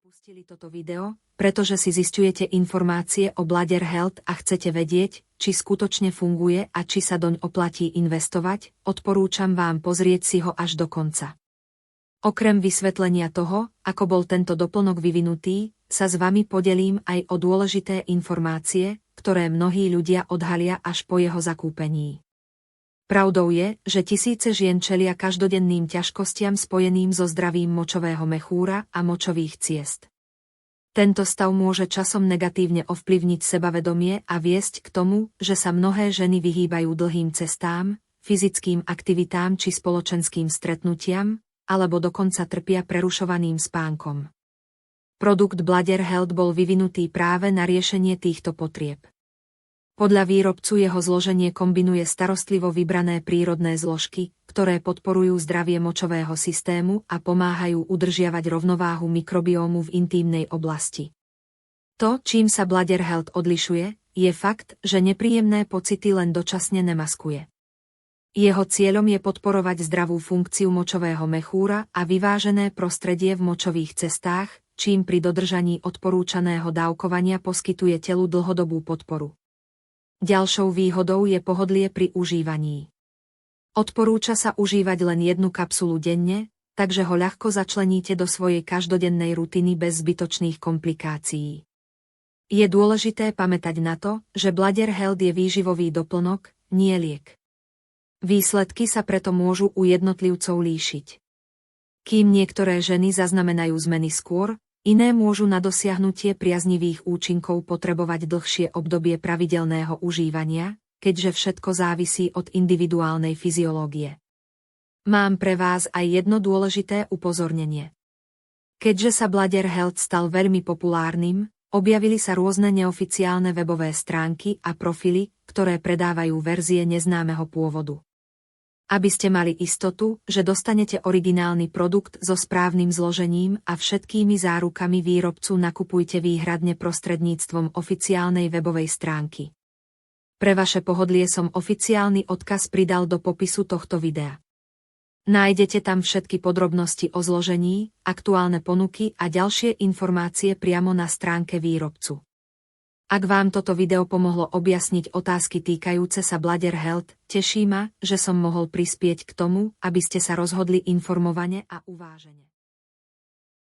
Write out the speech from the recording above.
pustili toto video, pretože si zisťujete informácie o Bladder Health a chcete vedieť, či skutočne funguje a či sa doň oplatí investovať, odporúčam vám pozrieť si ho až do konca. Okrem vysvetlenia toho, ako bol tento doplnok vyvinutý, sa s vami podelím aj o dôležité informácie, ktoré mnohí ľudia odhalia až po jeho zakúpení. Pravdou je, že tisíce žien čelia každodenným ťažkostiam spojeným so zdravím močového mechúra a močových ciest. Tento stav môže časom negatívne ovplyvniť sebavedomie a viesť k tomu, že sa mnohé ženy vyhýbajú dlhým cestám, fyzickým aktivitám či spoločenským stretnutiam, alebo dokonca trpia prerušovaným spánkom. Produkt Bladder Health bol vyvinutý práve na riešenie týchto potrieb. Podľa výrobcu jeho zloženie kombinuje starostlivo vybrané prírodné zložky, ktoré podporujú zdravie močového systému a pomáhajú udržiavať rovnováhu mikrobiómu v intímnej oblasti. To, čím sa Bladder Health odlišuje, je fakt, že nepríjemné pocity len dočasne nemaskuje. Jeho cieľom je podporovať zdravú funkciu močového mechúra a vyvážené prostredie v močových cestách, čím pri dodržaní odporúčaného dávkovania poskytuje telu dlhodobú podporu. Ďalšou výhodou je pohodlie pri užívaní. Odporúča sa užívať len jednu kapsulu denne, takže ho ľahko začleníte do svojej každodennej rutiny bez zbytočných komplikácií. Je dôležité pamätať na to, že Bladder Health je výživový doplnok, nie liek. Výsledky sa preto môžu u jednotlivcov líšiť. Kým niektoré ženy zaznamenajú zmeny skôr, iné môžu na dosiahnutie priaznivých účinkov potrebovať dlhšie obdobie pravidelného užívania, keďže všetko závisí od individuálnej fyziológie. Mám pre vás aj jedno dôležité upozornenie. Keďže sa Bladder Health stal veľmi populárnym, objavili sa rôzne neoficiálne webové stránky a profily, ktoré predávajú verzie neznámeho pôvodu. Aby ste mali istotu, že dostanete originálny produkt so správnym zložením a všetkými zárukami výrobcu, nakupujte výhradne prostredníctvom oficiálnej webovej stránky. Pre vaše pohodlie som oficiálny odkaz pridal do popisu tohto videa. Nájdete tam všetky podrobnosti o zložení, aktuálne ponuky a ďalšie informácie priamo na stránke výrobcu. Ak vám toto video pomohlo objasniť otázky týkajúce sa Bladder Health, teší ma, že som mohol prispieť k tomu, aby ste sa rozhodli informovane a uvážene.